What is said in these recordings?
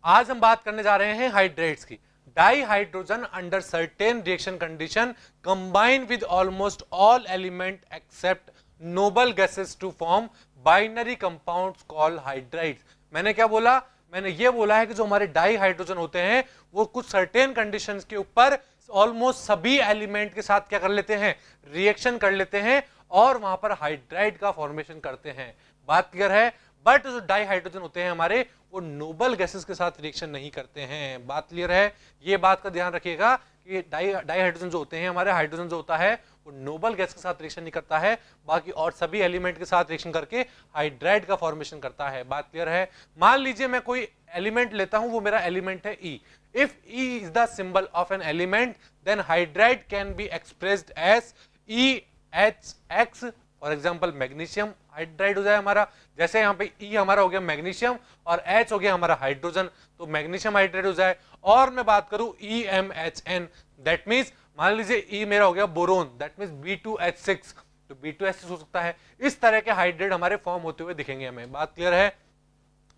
आज हम बात करने जा रहे हैं हाइड्रेट्स की। Dihydrogen under certain reaction condition combine with almost all element except noble gases to form binary compounds called hydrides. मैंने क्या बोला? मैंने ये बोला है कि जो हमारे डाई हाइड्रोजन होते हैं वो कुछ सर्टेन कंडीशंस के ऊपर ऑलमोस्ट सभी एलिमेंट के साथ क्या कर लेते हैं, रिएक्शन कर लेते हैं और वहां पर हाइड्राइड का फॉर्मेशन करते हैं। बात क्लियर है? बट जो डाई हाइड्रोजन होते हैं हमारे, वो नोबल गैसेस के साथ रिएक्शन नहीं करते हैं। बात क्लियर है? ये बात का ध्यान रखिएगा कि डाई हाइड्रोजन जो होते हैं हमारे, हाइड्रोजन जो होता है वो नोबल गैस के साथ रिएक्शन नहीं करता है, बाकी और सभी एलिमेंट के साथ रिएक्शन करके हाइड्राइड का फॉर्मेशन करता है। बात क्लियर है? मान लीजिए मैं कोई एलिमेंट लेता हूं, वो मेरा एलिमेंट है E. If E is the symbol of an element then hydride can be expressed as EHX। For example magnesium hydride हो जाए हमारा, जैसे यहाँ पे E हमारा हो गया मैग्नीशियम और H हो गया हमारा हाइड्रोजन, तो मैग्नीशियम हाइड्राइड हो जाए। और मैं बात करूं EMHN, दैट मीन्स मान लीजिए E मेरा हो गया बोरोन, दैट मीन्स B2H6, तो B2H6 हो सकता है। इस तरह के हाइड्राइड हमारे फॉर्म होते हुए दिखेंगे हमें। बात क्लियर है?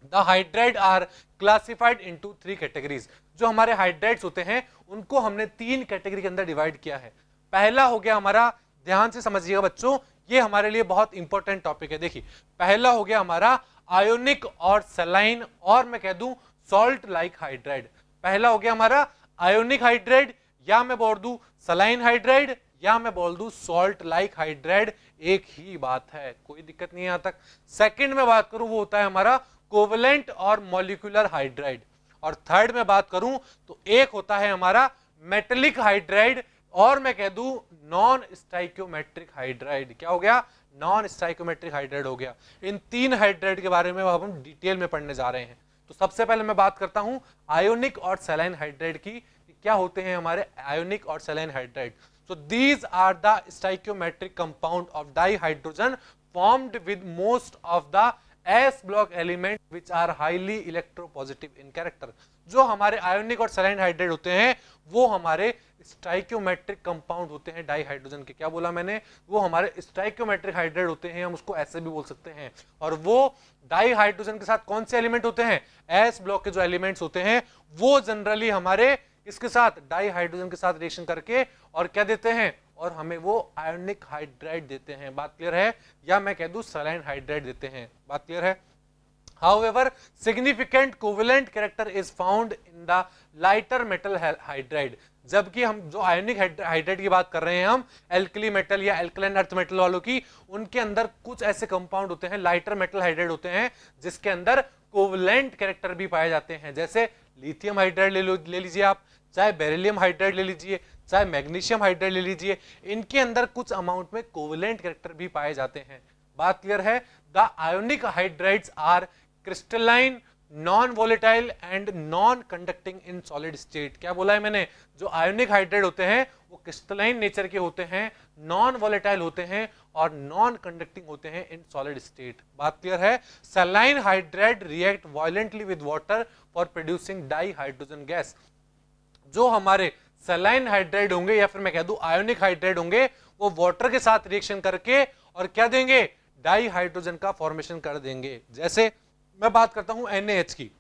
The hydride are classified into 3 categories. जो हमारे हाइड्राइड्स होते हैं उनको हमने 3 कैटेगरी के अंदर डिवाइड किया है। पहला हो गया हमारा, ध्यान से समझिएगा बच्चों, ये हमारे लिए बहुत इंपॉर्टेंट टॉपिक है। देखिए, पहला हो गया हमारा आयोनिक और सलाइन, और मैं कह दूं सॉल्ट लाइक हाइड्राइड। पहला हो गया हमारा आयोनिक हाइड्राइड, या मैं बोल दूं सलाइन हाइड्राइड, या मैं बोल दूं सॉल्ट लाइक हाइड्राइड, एक ही बात है, कोई दिक्कत नहीं है यहां तक। सेकंड में बात करूं वो होता है हमारा कोवलेंट और मॉलिक्यूलर हाइड्राइड। और थर्ड में बात करूं तो एक होता है हमारा मेटेलिक हाइड्राइड, और मैं कह दूं नॉन स्टाइक्योमेट्रिक हाइड्राइड। क्या हो गया? नॉन स्टाइक्योमेट्रिक हाइड्राइड हो गया। इन 3 हाइड्राइड के बारे में अब हम डिटेल में पढ़ने जा रहे हैं। तो सबसे पहले मैं बात करता हूं आयोनिक और सैलाइन हाइड्राइड की। क्या होते हैं हमारे आयोनिक और saline hydride? So these are the stoichiometric compound of dihydrogen formed with most of the S block element which are highly electropositive in character। जो हमारे आयोनिक और सैलाइन हाइड्राइड होते हैं वो हमारे स्टाइक्योमेट्रिक कंपाउंड होते हैं डाइहाइड्रोजन के। क्या बोला मैंने? वो हमारे स्टाइक्योमेट्रिक हाइड्राइड होते हैं, हम उसको ऐसे भी बोल सकते हैं। और वो डाइहाइड्रोजन के साथ कौन से एलिमेंट होते हैं? एस ब्लॉक के जो एलिमेंट्स होते हैं वो जनरली हमारे इसके साथ डाइहाइड्रोजन के साथ रिएक्शन करके और क्या देते हैं, और हमें वो आयोनिक हाइड्राइड देते हैं। बात क्लियर है? या मैं कह दूं सलाइन हाइड्राइड देते हैं। बात क्लियर है? However, significant covalent character is found in the lighter metal hydride। जबकि हम जो आयोनिक हाइड्राइड की बात कर रहे हैं, हम एल्कली मेटल या एल्कलाइन अर्थ मेटल वालों की, उनके अंदर कुछ ऐसे कंपाउंड होते हैं, लाइटर मेटल हाइड्राइड होते हैं, जिसके अंदर कोवलेंट कैरेक्टर भी पाए जाते हैं। जैसे लिथियम हाइड्राइड ले लीजिए आप, चाहे बेरिलियम हाइड्राइड ले लीजिए, चाहे मैग्नीशियम हाइड्राइड ले लीजिए, इनके अंदर कुछ अमाउंट में कोवलेंट कैरेक्टर भी पाए जाते हैं। बात क्लियर है? The ionic hydrides are crystalline, non volatile and non conducting in solid state. क्या बोला है मैंने? जो आयोनिक हाइड्राइड होते हैं वो क्रिस्टलाइन नेचर के होते हैं, नॉन वोलेटाइल होते हैं और नॉन कंडक्टिंग होते हैं इन सॉलिड स्टेट। बात क्लियर है? Saline hydride react violently with water for producing dihydrogen gas. जो हमारे सैलाइन हाइड्राइड होंगे या फिर मैं कह दूं आयोनिक हाइड्राइड होंगे, वो वाटर के साथ रिएक्शन करके और क्या देंगे, डाइहाइड्रोजन का फॉर्मेशन कर देंगे। जैसे मैं बात करता हूं NaH की।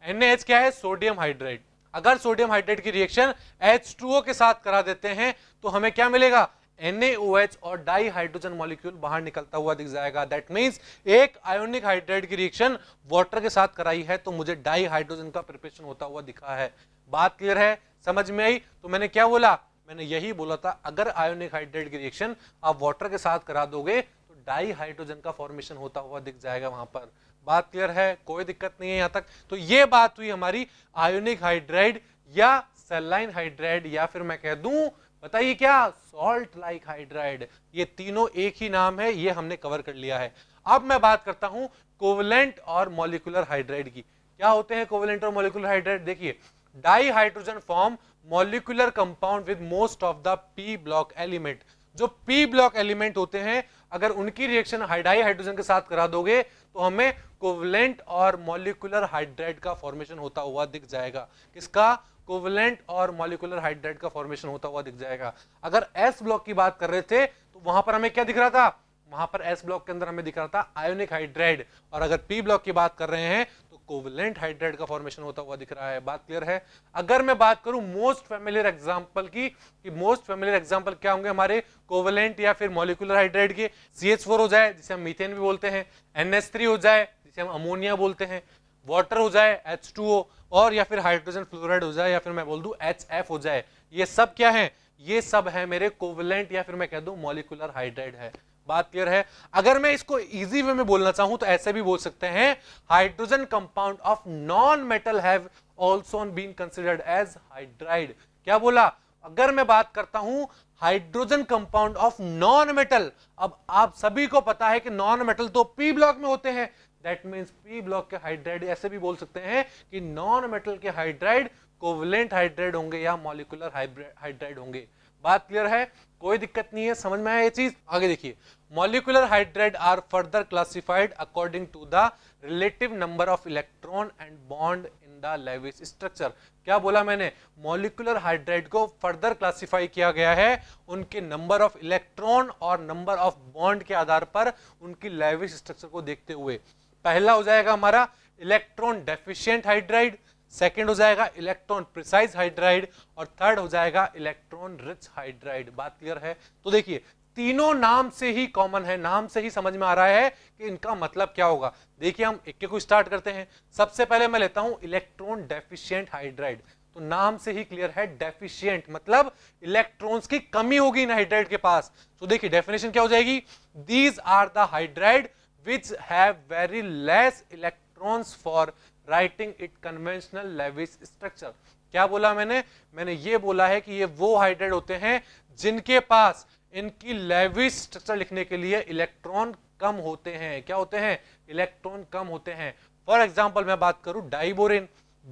NaH क्या है? Sodium hydride. अगर सोडियम हाइड्राइड की रिएक्शन H2O के साथ करा देते हैं तो हमें क्या मिलेगा? NaOH और डाइहाइड्रोजन मॉलिक्यूल बाहर निकलता हुआ दिख जाएगा। दैट मींस एक आयोनिक हाइड्राइड की रिएक्शन वाटर के साथ कराई है तो मुझे डाइहाइड्रोजन का प्रिपरेशन होता हुआ दिखा है। बात क्लियर है? समझ में आई? तो मैंने क्या बोला? मैंने यही बोला था, अगर आयोनिक हाइड्राइड की रिएक्शन आप वाटर के साथ करा दोगे तो डाइहाइड्रोजन का फॉर्मेशन होता हुआ दिख जाएगा वहां पर। बात क्लियर है? कोई दिक्कत नहीं है यहां तक। तो ये बात हुई हमारी आयोनिक हाइड्राइड या सैलाइन हाइड्राइड, या फिर मैं कह दूं, बताइए क्या, सॉल्ट लाइक हाइड्राइड। ये तीनों एक ही नाम है, ये हमने कवर कर लिया है। अब मैं बात करता हूं कोवलेंट और मॉलिक्यूलर हाइड्राइड की। क्या होते हैं कोवलेंट और मॉलिक्यूलर हाइड्राइड? देखिए, dihydrogen form molecular compound with most of the P block element. जो पी ब्लॉक एलिमेंट होते हैं, अगर उनकी रिएक्शन डाइहाइड्रोजन के साथ करा दोगे तो हमें कोवलेंट और मॉलिक्यूलर हाइड्राइड का फॉर्मेशन होता हुआ दिख जाएगा। किसका? कोवलेंट और मॉलिक्यूलर हाइड्राइड का फॉर्मेशन होता हुआ दिख जाएगा। अगर एस ब्लॉक की बात कर रहे थे तो वहां पर हमें क्या दिख रहा था? वहां पर एस ब्लॉक के अंदर हमें दिख रहा था आयोनिक हाइड्राइड, और अगर पी ब्लॉक की बात कर रहे हैं तो कोवलेंट हाइड्राइड का फॉर्मेशन होता हुआ दिख रहा है। बात क्लियर है। अगर मैं बात करूं मोस्ट फेमिलियर एग्जांपल की, कि मोस्ट फेमिलियर एग्जांपल क्या होंगे हमारे कोवलेंट या फिर मॉलिक्यूलर हाइड्राइड के, CH4 हो जाए जिसे हम मीथेन भी बोलते हैं, NH3 हो जाए जिसे हम अमोनिया बोलते हैं, वाटर हो जाए H2O, और या फिर हाइड्रोजन फ्लोराइड हो जाए, या फिर मैं बोल दूं HF हो जाए। ये सब क्या है? ये सब है मेरे कोवलेंट या फिर मैं कह दूं मॉलिक्यूलर हाइड्राइड है। बात क्लियर है। अगर मैं इसको इजी वे में बोलना चाहूं तो ऐसे भी बोल सकते हैं, hydrogen compound of non metal have also been considered as hydride. क्या बोला? अगर मैं बात करता हूं hydrogen compound of non metal, अब आप सभी को पता है कि नॉन मेटल तो पी ब्लॉक में होते हैं, दैट मींस पी ब्लॉक के हाइड्राइड ऐसे भी बोल सकते हैं कि नॉन मेटल के हाइड्राइड कोवलेंट हाइड्राइड होंगे या मॉलिक्यूलर हाइड्राइड होंगे। बात क्लियर है, कोई दिक्कत नहीं है, समझ में आया ये चीज। आगे देखिए, molecular hydride are further classified according to the relative number of electron and bond in the Lewis structure. क्या बोला मैंने? मॉलिक्यूलर हाइड्राइड को फर्दर क्लासिफाई किया गया है उनके नंबर ऑफ इलेक्ट्रॉन और नंबर ऑफ बॉन्ड के आधार पर उनकी लेविस स्ट्रक्चर को देखते हुए। पहला हो जाएगा हमारा इलेक्ट्रॉन डेफिशिएंट हाइड्राइड, सेकेंड हो जाएगा इलेक्ट्रॉन प्रिसाइज हाइड्राइड, और थर्ड हो जाएगा इलेक्ट्रॉन रिच हाइड्राइड। बात क्लियर है। तो देखिए तीनों नाम से ही कॉमन है, नाम से ही समझ में आ रहा है कि इनका मतलब क्या होगा। देखिए हम एक एक को स्टार्ट करते हैं। सबसे पहले मैं लेता हूं इलेक्ट्रॉन डेफिशिएंट हाइड्राइड, तो नाम से ही क्लियर है, डेफिशिएंट मतलब इलेक्ट्रॉन्स की कमी होगी इन हाइड्राइड के पास। तो देखिए डेफिनेशन क्या हो जाएगी, these are the hydride which have very less electrons for writing it conventional Lewis structure। क्या बोला मैंने? मैंने ये बोला है कि ये वो हाइड्राइड होते हैं जिनके पास इनकी लेविस स्ट्रक्चर लिखने के लिए इलेक्ट्रॉन कम होते हैं। क्या होते हैं? इलेक्ट्रॉन कम होते हैं। फॉर एग्जांपल मैं बात करूं डाइबोरेन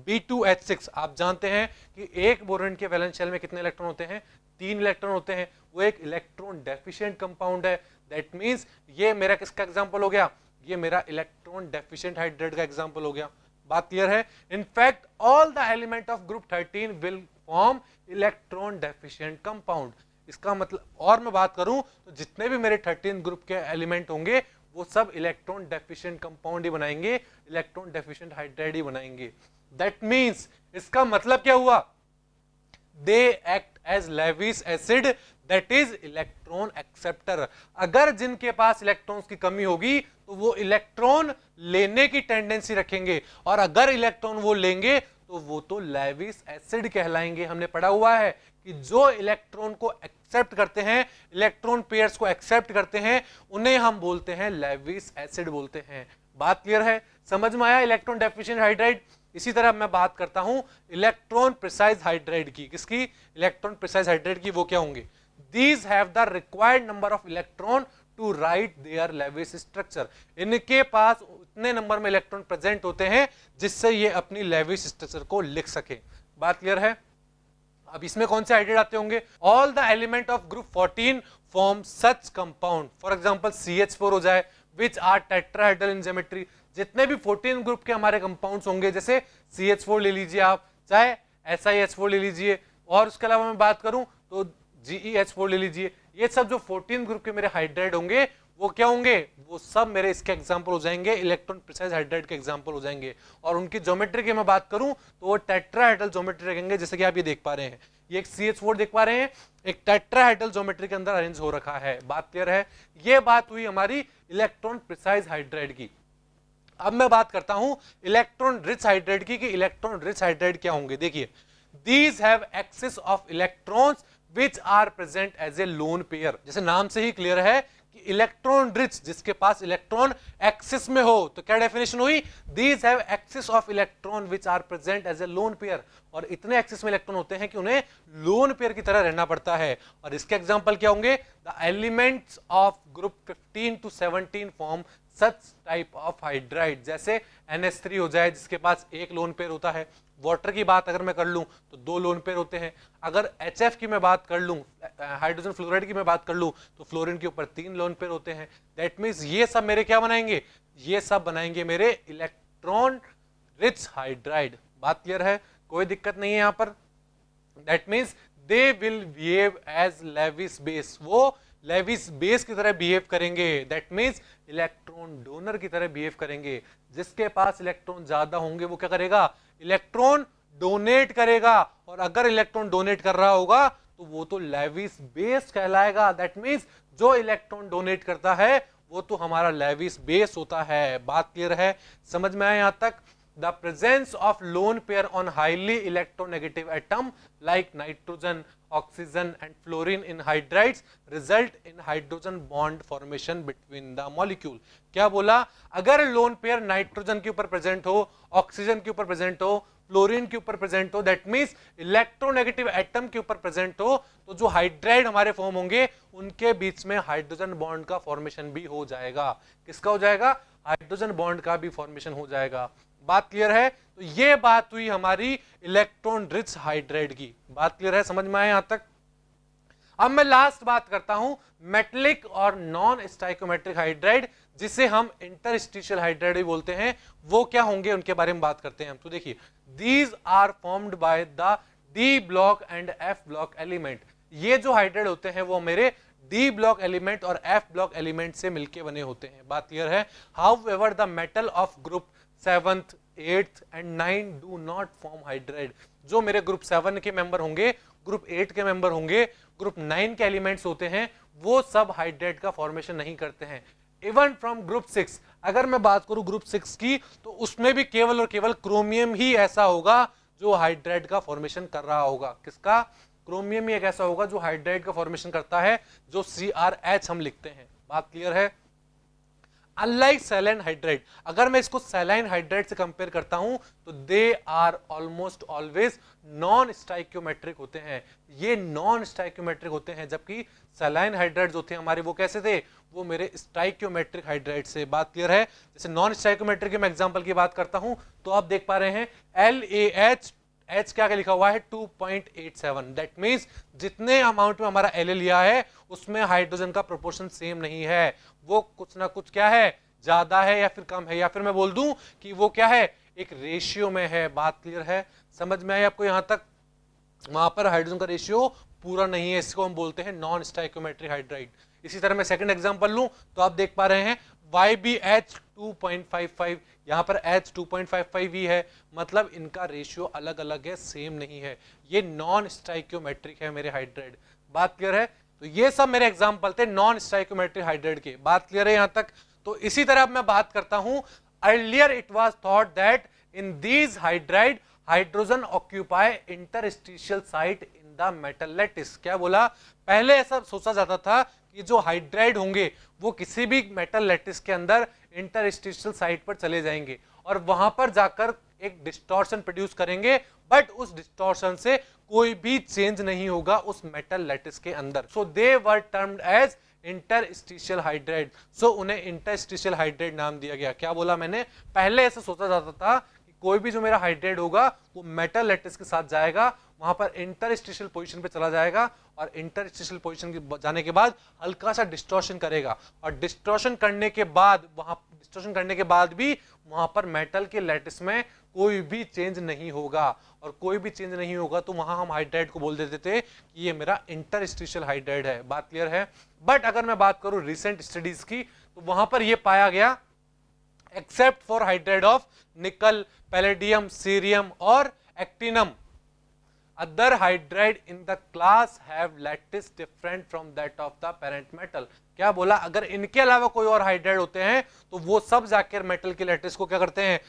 B2H6, आप जानते हैं कि एक बोरेन के वैलेंस शेल में कितने इलेक्ट्रॉन होते हैं? 3 इलेक्ट्रॉन होते हैं। वो एक इलेक्ट्रॉन डेफिशिएंट कंपाउंड है। दैट मींस ये मेरा किसका एग्जांपल हो गया? ये मेरा इलेक्ट्रॉन डेफिशिएंट हाइड्राइड का एग्जांपल हो गया। बात क्लियर है। In fact all the element of group 13 will form electron deficient compound. इसका मतलब, और मैं बात करूं तो जितने भी मेरे 13 ग्रुप के एलिमेंट होंगे वो सब इलेक्ट्रॉन डेफिशिएंट कंपाउंड ही बनाएंगे, इलेक्ट्रॉन डेफिशिएंट हाइड्राइड ही बनाएंगे। दैट मींस इसका मतलब क्या हुआ? They act as Lewis acid, that is electron acceptor. अगर जिनके पास इलेक्ट्रॉन्स की कमी होगी तो वो इलेक्ट्रॉन लेने की टेंडेंसी रखेंगे, और अगर इलेक्ट्रॉन वो लेंगे तो वो तो लेविस एसिड कहलाएंगे। हमने पढ़ा हुआ है कि जो इलेक्ट्रॉन को एक्सेप्ट करते हैं, इलेक्ट्रॉन पेयर्स को एक्सेप्ट करते हैं, उन्हें हम बोलते हैं लेविस एसिड बोलते हैं। बात क्लियर है, समझ में आया इलेक्ट्रॉन डेफिशिएंट हाइड्राइड। इसी तरह मैं बात करता हूं इलेक्ट्रॉन प्रिसाइज हाइड्राइड की। किसकी? इलेक्ट्रॉन प्रिसाइज हाइड्राइड की। वो क्या होंगे? These have the required number of electron to write their Lewis structure. इनके पास उतने नंबर में इलेक्ट्रॉन प्रेजेंट होते हैं जिससे ये अपनी लेविस स्ट्रक्चर को लिख सके। बात क्लियर है। अब इसमें कौन से हाइड्राइड आते होंगे? All the element of group 14 form such compound. For example CH4 हो जाए, which are tetrahedral in geometry. जितने भी 14 ग्रुप के हमारे कंपाउंड्स होंगे, जैसे CH4 ले लीजिए आप, चाहे SiH4 ले लीजिए, और उसके अलावा मैं बात करूं तो GeH4 ले लीजिए। ये सब जो 14 ग्रुप के मेरे हाइड्राइड होंगे वो क्या होंगे? वो सब मेरे इसके एग्जांपल हो जाएंगे, इलेक्ट्रॉन प्रिसाइज हाइड्राइड के एग्जांपल हो जाएंगे। और उनकी ज्योमेट्री की मैं बात करूं तो वो टेट्राहेड्रल ज्योमेट्री रखेंगे, जैसे कि आप ये देख पा रहे हैं, ये एक CH4 देख पा रहे हैं, एक टेट्राहेड्रल ज्योमेट्री के अंदर अरेंज हो रखा है। बात क्लियर है। ये बात हुई हमारी इलेक्ट्रॉन प्रिसाइज हाइड्राइड की। अब मैं बात करता हूं इलेक्ट्रॉन रिच हाइड्राइड की, कि इलेक्ट्रॉन रिच हाइड्राइड क्या होंगे। देखिए, these have excess of electrons which are present as a lone pair। जैसे नाम से ही क्लियर है कि इलेक्ट्रॉन रिच, जिसके पास इलेक्ट्रॉन एक्सिस में हो, तो क्या डेफिनेशन हुई? These have axis of electron which are present as a lone pair। और इतने एक्सिस में इलेक्ट्रॉन होते हैं कि उन्हें लोन पेयर की तरह रहना पड़ता है। और इसके एग्जांपल क्या होंगे? The elements of group 15 to 17 form such type of hydride. जैसे NH3 हो जाए जिसके पास एक लोन पेयर होता है। वाटर की बात अगर मैं कर लूं तो 2 लोन पेयर होते हैं। अगर HF की मैं बात कर लूं, हाइड्रोजन फ्लोराइड की मैं बात कर लूं, तो फ्लोरीन के ऊपर 3 लोन पेयर होते हैं। दैट मींस ये सब मेरे क्या बनाएंगे? ये सब बनाएंगे मेरे इलेक्ट्रॉन रिच हाइड्राइड। बात क्लियर है, कोई दिक्कत नहीं है यहां पर। That means they will behave as Lewis base. वो लेविस बेस की तरह बिहेव करेंगे, दैट मीन्स इलेक्ट्रॉन डोनर की तरह बिहेव करेंगे। जिसके पास इलेक्ट्रॉन ज्यादा होंगे वो क्या करेगा, इलेक्ट्रॉन डोनेट करेगा, और अगर इलेक्ट्रॉन डोनेट कर रहा होगा तो वो तो लेविस बेस कहलाएगा। दैट मीन्स जो इलेक्ट्रॉन डोनेट करता है वो तो हमारा लेविस बेस होता है। बात क्लियर है, समझ में आया यहां तक? The presence of lone pair on highly electronegative atom like nitrogen, oxygen and fluorine in hydrides result in hydrogen bond formation between the molecule। क्या बोला, अगर लोन पेयर नाइट्रोजन के ऊपर प्रेजेंट हो, ऑक्सीजन के ऊपर प्रेजेंट हो, फ्लोरीन के ऊपर प्रेजेंट हो, दैट मीन्स इलेक्ट्रोनेगेटिव एटम के ऊपर प्रेजेंट हो, तो जो हाइड्राइड हमारे फॉर्म होंगे उनके बीच में हाइड्रोजन बॉन्ड का फॉर्मेशन भी हो जाएगा। किसका हो जाएगा, हाइड्रोजन बॉन्ड का भी फॉर्मेशन हो जाएगा। बात क्लियर है? तो ये बात हुई हमारी इलेक्ट्रॉन रिच हाइड्राइड की। बात क्लियर है, समझ में आया यहां तक? अब मैं लास्ट बात करता हूं मेटलिक और नॉन स्टाइकोमेट्रिक हाइड्राइड, जिसे हम इंटरस्टिशियल हाइड्राइड भी बोलते हैं। वो क्या होंगे उनके बारे में बात करते हैं हम। तो देखिए, these are formed by the D block and F block element. ये जो हाइड्राइड होते हैं वो मेरे डी ब्लॉक एलिमेंट और एफ ब्लॉक एलिमेंट से मिलकर बने होते हैं। बात क्लियर है? However the metal of group 7th, 8th and 9 do not form hydride। जो मेरे ग्रुप 7 के मेंबर होंगे, ग्रुप 8 के मेंबर होंगे, ग्रुप 9 के एलिमेंट्स होते हैं, वो सब हाइड्राइड का फॉर्मेशन नहीं करते हैं। इवन फ्रॉम ग्रुप 6, अगर मैं बात करूं ग्रुप 6 की, तो उसमें भी केवल और केवल क्रोमियम ही ऐसा होगा जो हाइड्राइड का फॉर्मेशन कर रहा होगा। किसका? क्रोमियम ही एक ऐसा होगा जो हाइड्राइड का फॉर्मेशन करता है, जो CrH हम लिखते हैं। बात क्लियर है? अनलाइक सैलाइन हाइड्राइड, अगर मैं इसको सैलाइन हाइड्राइड से कंपेयर करता हूं तो they are almost always non stoichiometric होते हैं। ये नॉन स्टाइक्योमेट्रिक होते हैं, जबकि सैलाइन हाइड्राइड्स होते हैं हमारे, वो कैसे थे, वो मेरे स्टाइक्योमेट्रिक हाइड्राइड से। बात क्लियर है? जैसे नॉन स्टाइक्योमेट्रिक के मैं एग्जांपल की बात करता हूं तो आप देख पा रहे हैं LaH, H क्या लिखा हुआ है 2.87। दैट मीन्स जितने अमाउंट में हमारा L लिया है उसमें हाइड्रोजन का प्रोपोर्शन सेम नहीं है, वो कुछ ना कुछ क्या है, ज्यादा है या फिर कम है, या फिर मैं बोल दूं कि वो क्या है, एक रेशियो में है। बात क्लियर है, समझ में आई आपको यहां तक? वहां पर हाइड्रोजन का रेशियो पूरा नहीं है, इसको हम बोलते हैं नॉन स्टाइकोमेट्रिक हाइड्राइड। इसी तरह मैं सेकंड एग्जांपल लूं तो आप देख पा रहे हैं YbH 2.55, यहां पर H 2.55 ही है, मतलब इनका रेशियो अलग अलग है, सेम नहीं है। ये नॉन स्टाइक्योमेट्रिक है मेरे हाइड्राइड। बात क्लियर है? तो ये सब मेरे एग्जांपल थे नॉन स्टाइक्योमेट्रिक हाइड्राइड के। बात क्लियर है यहां तक? तो इसी तरह मैं बात करता हूं, earlier it was thought that in these hydride hydrogen occupy interstitial site in the metal lattice. क्या बोला, पहले ऐसा सोचा जाता था कि जो हाइड्राइड होंगे वो किसी भी मेटल लैटिस के अंदर इंटरस्टिशियल साइट पर चले जाएंगे और वहां पर जाकर एक डिस्टॉर्शन प्रोड्यूस करेंगे, बट उस डिस्टॉर्शन से कोई भी चेंज नहीं होगा उस मेटल लैटिस के अंदर। सो दे वर टर्म्ड एज इंटरस्टिशियल हाइड्राइड। सो उन्हें इंटरस्टिशियल हाइड्राइड नाम दिया गया। क्या बोला मैंने, पहले ऐसा सोचा जाता था कि कोई भी जो मेरा हाइड्राइड होगा वो मेटल लैटिस के साथ जाएगा, वहां पर इंटरस्टिशियल पोजीशन पे चला जाएगा और इंटरस्टिशियल पोजीशन जाने के बाद हल्का सा डिस्टॉर्शन करेगा, और डिस्टॉर्शन करने के बाद भी वहां पर मेटल के लैटिस में कोई भी चेंज नहीं होगा, और कोई भी चेंज नहीं होगा तो वहां हम हाइड्राइड को बोल देते थे कि ये मेरा इंटरस्टिशियल हाइड्राइड है। बात क्लियर है? बट अगर मैं बात करूं रिसेंट स्टडीज की तो वहां पर यह पाया गया, except for hydride of nickel, palladium, cerium और actinium, other hydride in the class have lattice different from that of the parent metal। क्या बोला, अगर इनके अलावा कोई और हाइड्राइड होते हैं तो वो सब जाकर मेटल के लैटिस को क्या करते हैं,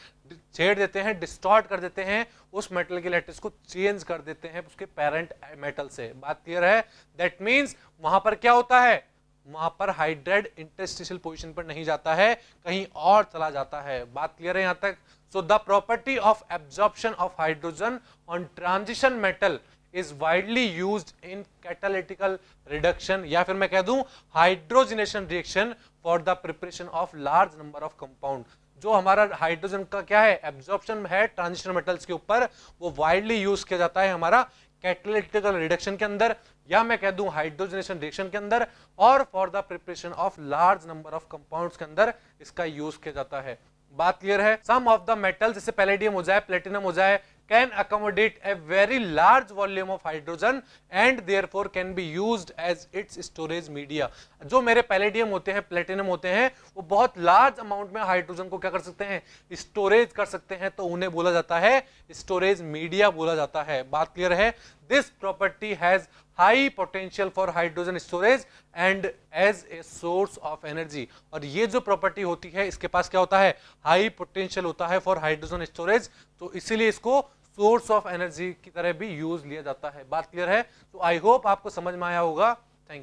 छेड़ देते हैं, डिस्टॉर्ट कर देते हैं, उस मेटल के लैटिस को चेंज कर देते हैं उसके पेरेंट मेटल से। बात क्लियर है? दैट मीन्स वहां पर क्या होता है, वहां पर हाइड्राइड इंटरस्टिशियल पोजीशन पर नहीं जाता है, कहीं और चला जाता है। बात क्लियर है यहां तक? So the property of absorption of hydrogen on transition metal is widely used in catalytical reduction, या फिर मैं कह दूं hydrogenation reaction for the preparation of large number of compound। जो हमारा हाइड्रोजन का क्या है, एब्जॉर्प्शन है ट्रांजिशन मेटल्स के ऊपर, वो वाइडली यूज किया जाता है हमारा कैटालिटिकल रिडक्शन के अंदर, या मैं कह दूं हाइड्रोजनेशन रिएक्शन के अंदर, और for the preparation of large number of compounds के अंदर इसका यूज किया जाता है। बात क्लियर है? सम ऑफ द मेटल, जैसे पैलेडियम हो जाए, प्लेटिनम हो जाए, can accommodate a very large volume of hydrogen and therefore can be used as its storage media. जो मेरे पैलेडियम होते हैं, प्लेटिनम होते हैं, वो बहुत लार्ज अमाउंट में हाइड्रोजन को क्या कर सकते हैं, स्टोरेज कर सकते हैं, तो उन्हें बोला जाता है स्टोरेज मीडिया बोला जाता है. बात क्लियर है? This property has high potential for hydrogen storage and as a source of energy. और ये जो प्रॉपर्टी होती है इसके पास क्या होता है, हाई पोटेंशियल होता है फॉर हाइड्रोजन स्टोरेज, तो इसीलिए इसको सोर्स ऑफ एनर्जी की तरह भी यूज लिया जाता है. बात क्लियर है? तो आई होप आपको समझ में आया होगा